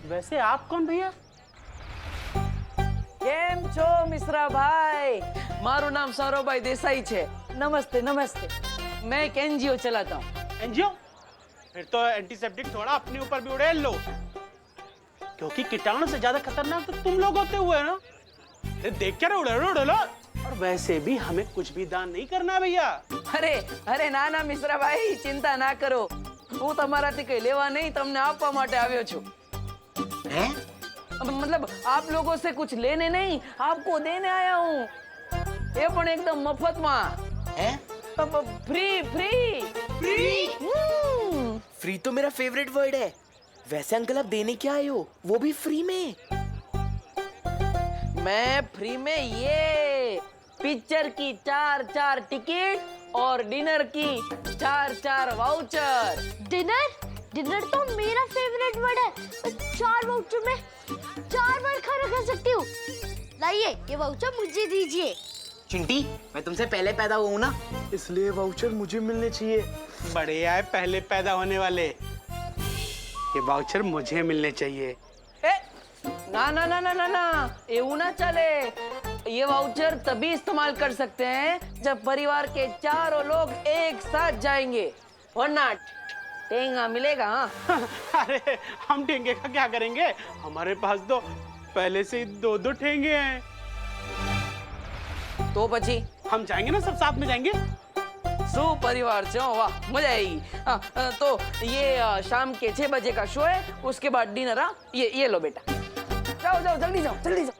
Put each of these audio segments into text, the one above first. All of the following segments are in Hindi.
वैसे आप कौन भैया? કેમ છો મિશ્રા ભાઈ? મારું નામ સૌરભભાઈ દેસાઈ છે. નમસ્તે નમસ્તે. मैं एक एनजीओ चलाता हूँ. एनजीओ? फिर तो एंटीसेप्टिक थोड़ा अपने ऊपर भी उड़ेल लो, क्योंकि कीटाणु से ज्यादा खतरनाक तो तुम लोग होते हुए ना. देख क्या उड़े लो. और वैसे भी हमें कुछ भी दान नहीं करना भैया. અરે અરે ના ના મિશ્રા ભાઈ, ચિંતા ના કરો. હું તમારાથી કઈ લેવા નહીં, તમને આપવા માટે આવ્યો છું. हैं? मतलब आप लोगों से कुछ लेने नहीं, आपको देने आया हूँ. ये पण एकदम मफत में. हैं? Free free free? हम्म. फ्री तो मेरा फेवरेट वर्ड है. वैसे अंकल आप देने क्या आए हो, वो भी फ्री में? मैं फ्री में ये पिक्चर की 4 टिकट और डिनर की 4 वाउचर. डिनर तो मेरा फेवरेट वर्ड है. 4 वाउचर में 4 बार खाना खा सकती हूँ. लाइए ये वाउचर मुझे दीजिए. चिंटी, मैं तुमसे पहले पैदा हुआ हूँ ना, इसलिए वाउचर मुझे मिलने चाहिए. बढ़िया है, पहले पैदा होने वाले. ये वाउचर मुझे मिलने चाहिए. ए, ना ना ना ना ना ना, એવું ना चले. ये वाउचर तभी इस्तेमाल कर सकते हैं जब परिवार के चारों लोग एक साथ जाएंगे, वरना टेंगा मिलेगा. हाँ. अरे हम ठेंगे का क्या करेंगे? हमारे पास तो पहले से ही 2 ठेंगे हैं. तो પછી हम जाएंगे ना, सब साथ में जाएंगे. सु परिवार से हो, वाह मजा आएगी. तो ये शाम के 6 बजे का शो है, उसके बाद डिनर. हाँ ये लो बेटा, जाओ जाओ जल्दी जाओ जल्दी जाओ.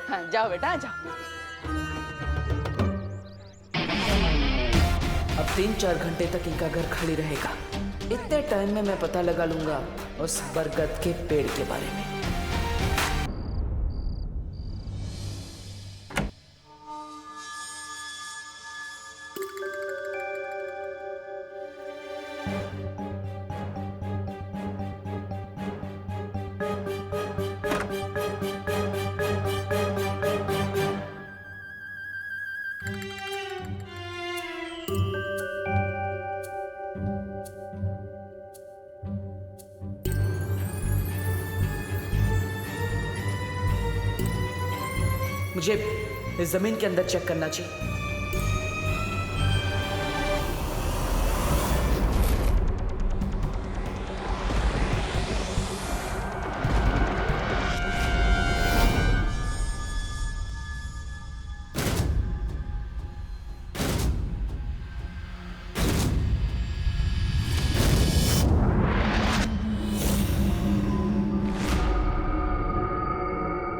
हाँ, जाओ बेटा जाओ. अब 3-4 घंटे तक इनका घर खाली रहेगा. इतने टाइम में मैं पता लगा लूंगा उस बरगद के पेड़ के बारे में. मुझे इस जमीन के अंदर चेक करना चाहिए.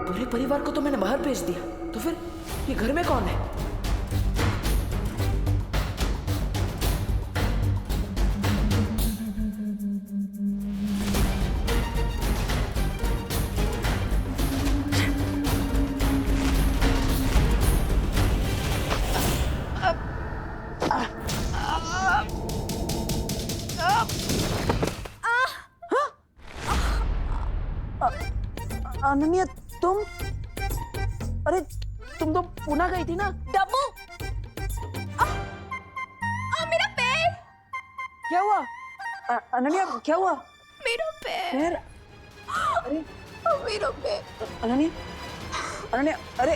पूरे परिवार को तो मैंने बाहर भेज दिया, तो फिर ये घर में कौन है? अनन्या, तुम? अरे तुम तो पुणे गई थी ना? डब्बू, मेरा पैर. क्या हुआ? अनन्या क्या हुआ? मेरा पैर. पैर? अरे मेरा पैर. अनन्या, अनन्या, अरे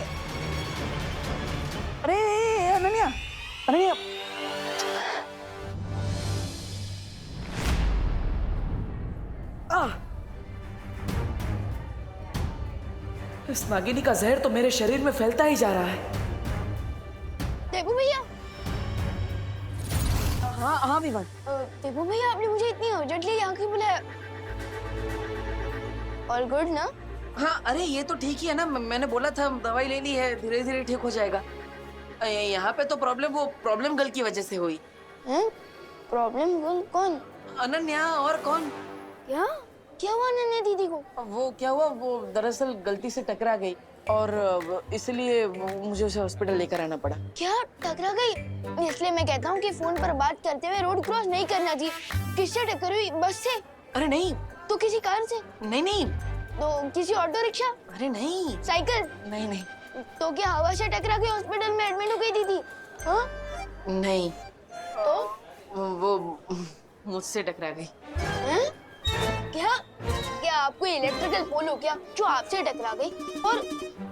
अरे अनन्या, अनन्या. इस नागिनी का जहर तो मेरे शरीर में फैलता ही जा रहा है. देबू भैया. हाँ हाँ विवान. देबू भैया, आपने मुझे इतनी अर्जेंटली यहाँ क्यों बुलाया? ऑल गुड ना? हाँ अरे ये तो ठीक ही है ना. मैंने बोला था दवाई लेनी है, धीरे धीरे ठीक हो जाएगा. यहाँ पे तो प्रॉब्लम गर्ल की वजह से हुई. प्रॉब्लम गर्ल कौन? अनन्या, और कौन? क्या हुआ नन्हे दीदी को? वो क्या हुआ, वो दरअसल गलती से टकरा गई. और इसलिए मुझे उसे हॉस्पिटल लेकर आना पड़ा। क्या टकरा गई? इसलिए मैं कहता हूँ कि फोन पर बात करते हुए रोड क्रॉस नहीं करना चाहिए। किससे टक्कर हुई? बस से? अरे नहीं तो किसी कार से? नहीं नहीं तो किसी ऑटो रिक्शा? अरे नहीं साइकिल? नहीं नहीं तो क्या हवा से टकरा के हॉस्पिटल में एडमिट हो गई दीदी? हाँ? नहीं, तो वो मुझसे टकरा गई। हैं? क्या क्या आपको इलेक्ट्रिकल पोल हो क्या जो आपसे टकरा गई और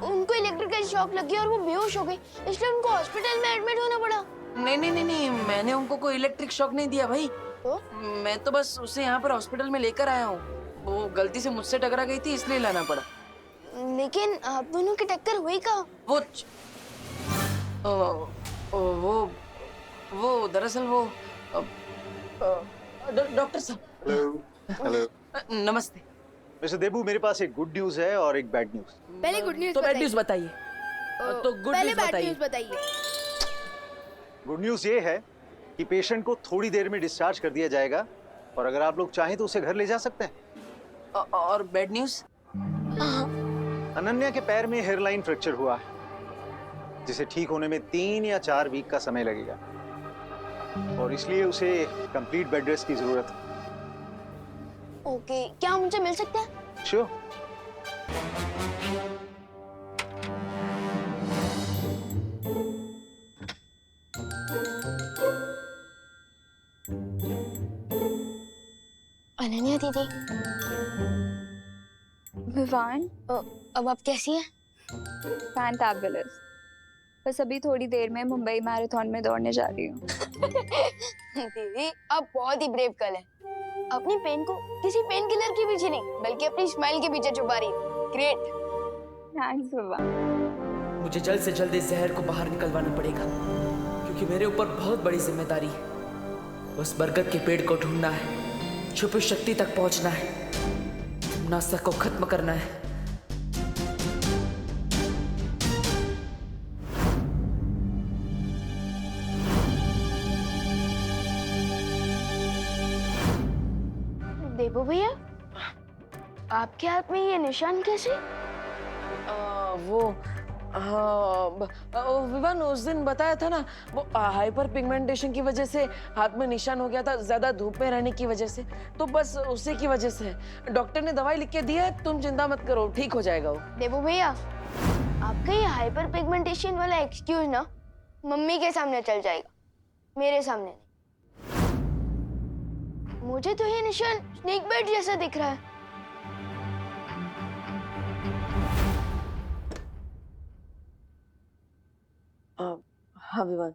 उनको इलेक्ट्रिकल शॉक लग गया और वो बेहोश हो गई, इसलिए उनको हॉस्पिटल में एडमिट होना पड़ा? नहीं नहीं नहीं नहीं, मैंने उनको कोई इलेक्ट्रिक शॉक नहीं दिया भाई। तो मैं तो बस उसे यहाँ पर हॉस्पिटल में लेकर आया हूँ। वो गलती से मुझसे टकरा गई थी इसलिए लाना पड़ा। लेकिन आप दोनों की टक्कर हुई कहाँ? वो दरअसल वो डॉक्टर साहब। हेलो नमस्ते। मिस्टर देबू, मेरे पास एक गुड न्यूज है और एक बैड न्यूज। पहले गुड न्यूज़ तो बैड न्यूज बताइए। तो गुड पहले न्यूज बैड बताइए। न्यूज़ बताइए। गुड न्यूज ये है कि पेशेंट को थोड़ी देर में डिस्चार्ज कर दिया जाएगा और अगर आप लोग चाहें तो उसे घर ले जा सकते हैं। और बैड न्यूज? अनन्या के पैर में हेयरलाइन फ्रैक्चर हुआ है जिसे ठीक होने में 3 या 4 वीक का समय लगेगा और इसलिए उसे कंप्लीट बेड रेस्ट की जरूरत है। ओके, क्या हम उनसे मिल सकते हैं? श्योर। अनन्या दीदी, विवान, अब आप कैसी हैं? फैंटाबुलस। बस अभी थोड़ी देर में मुंबई मैराथन में दौड़ने जा रही हूँ। दीदी, आप बहुत ही ब्रेव गर्ल हैं। अपनी पेन को किसी पेन किलर के पीछे नहीं बल्कि अपनी स्माइल के पीछे छुपा रही है। ग्रेट। थैंक्स विवान। मुझे जल्द से जल्द इस जहर को बाहर निकलवाना पड़ेगा क्योंकि मेरे ऊपर बहुत बड़ी जिम्मेदारी है। उस बरगद के पेड़ को ढूंढना है, छुपी शक्ति तक पहुंचना है, नासा को खत्म करना है। देबू भैया, आपके हाथ में ये निशान कैसे? विवान उस दिन बताया था ना, वो हाइपर पिगमेंटेशन की वजह से हाथ में निशान हो गया था, ज्यादा धूप में रहने की वजह से। तो बस उसी की वजह से डॉक्टर ने दवाई लिख के दी है, तुम चिंता मत करो, ठीक हो जाएगा वो। देबू भैया, आपका ये हाइपर पिगमेंटेशन वाला एक्सक्यूज ना मम्मी के सामने चल जाएगा, मेरे सामने नहीं। मुझे तो ये निशान स्नेक बाइट जैसा दिख रहा है। हाँ विवान,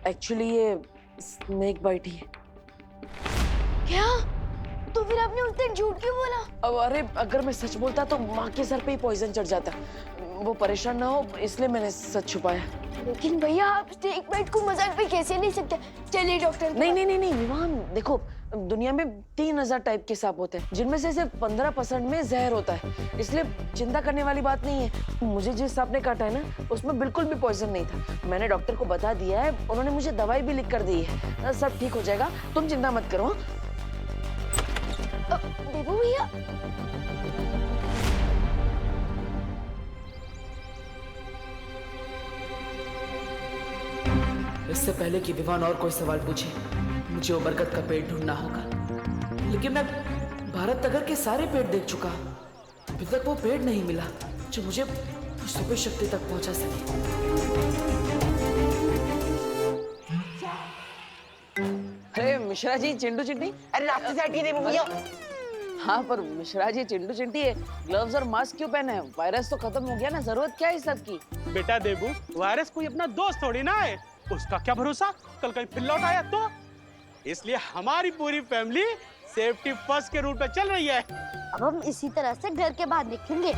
एक्चुअली ये स्नेक बाइट ही है। क्या? तो फिर आपने उस दिन झूठ क्यों बोला? अब अरे अगर मैं सच बोलता तो माँ के सर पे ही पॉइजन चढ़ जाता। वो परेशान ना हो इसलिए मैंने सच छुपाया। लेकिन भैया, आप स्नेक बाइट को मजाक में कैसे ले सकते? चलिए डॉक्टर। नहीं नहीं नहीं नहीं विवान, देखो दुनिया में 3000 टाइप के सांप होते हैं जिनमें से सिर्फ 15% में जहर होता है, इसलिए चिंता करने वाली बात नहीं है। मुझे जिस सांप ने काटा है ना उसमें बिल्कुल भी पॉइजन नहीं था। मैंने डॉक्टर को बता दिया है, उन्होंने मुझे दवाई भी लिख कर दी है, सब ठीक हो जाएगा, तुम चिंता मत करो। देबू भैया, इससे पहले कि विवान और कोई सवाल पूछे, मुझे वो बरगद का पेड़ ढूंढना होगा। लेकिन मैं भारत नगर के सारे पेड़ देख चुका, अभी तक वो पेड़ नहीं मिला जो मुझे सुपर शक्ति तक पहुंचा सके। अरे मिश्रा जी, चिंटू चिंटी, अरे रास्ते से हटिए देबू भैया। हाँ पर मिश्रा जी चिंटू चिंटी है, ग्लव्स और मास्क क्यों पहने हैं? वायरस तो खत्म हो गया ना, जरूरत क्या है इस सब की? बेटा देबू, वायरस कोई अपना दोस्त थोड़ी ना है, उसका क्या भरोसा कल कहीं फिर लौट आया तो। इसलिए हमारी पूरी फैमिली सेफ्टी फर्स्ट के रूट पे चल रही है। अब हम इसी तरह से घर के बाहर निकलेंगे।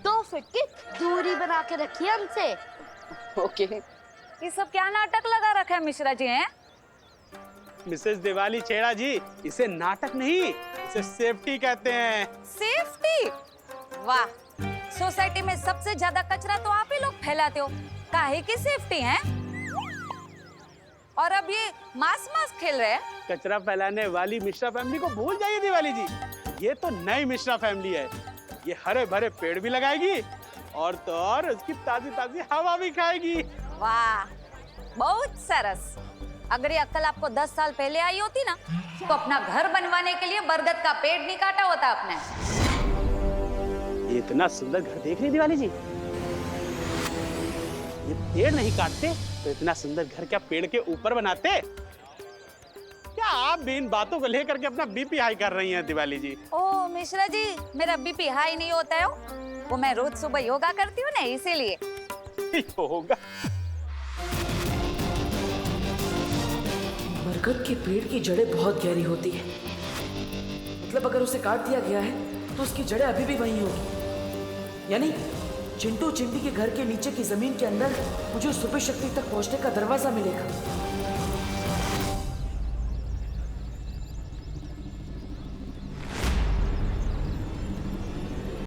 2 फीट की दूरी बना के रखिए हमसे। ओके। ये सब क्या नाटक लगा रखा है मिश्रा जी? हैं मिसेस दिवाली छेड़ा जी, इसे नाटक नहीं, इसे सेफ्टी कहते हैं। सेफ्टी? वाह, सोसाइटी में सबसे ज्यादा कचरा तो आप ही लोग फैलाते हो, काहे की सेफ्टी है? और अब ये मास खेल रहे हैं। कचरा फैलाने वाली मिश्रा फैमिली को भूल जाइए दिवाली जी, ये तो नई मिश्रा फैमिली है। ये हरे भरे पेड़ भी लगाएगी और तो और उसकी ताजी ताजी हवा भी खाएगी। वाह, बहुत सरस। अगर ये अक्ल आपको 10 साल पहले आई होती ना, तो अपना घर बनवाने के लिए बरगद का पेड़ नहीं काटा होता आपने। ये इतना सुंदर घर देख रही दिवाली जी, ये पेड़ नहीं काटते तो इतना सुंदर घर क्या पेड़ के ऊपर बनाते? क्या आप भी इन बातों को लेकर के अपना बीपी हाई कर रही हैं दिवाली जी? ओ मिश्रा जी, मेरा बीपी हाई नहीं होता है, वो मैं रोज सुबह योगा करती हूँ ना, इसीलिए। होगा। बरगद के पेड़ की जड़ें बहुत गहरी होती है। मतलब अगर उसे काट दिया गया है तो उसकी जड़ें अभी भी वहीं होगी। यानी चिंटू चिंटी के घर के नीचे की जमीन के अंदर मुझे सुपर शक्ति तक पहुंचने का दरवाजा मिलेगा।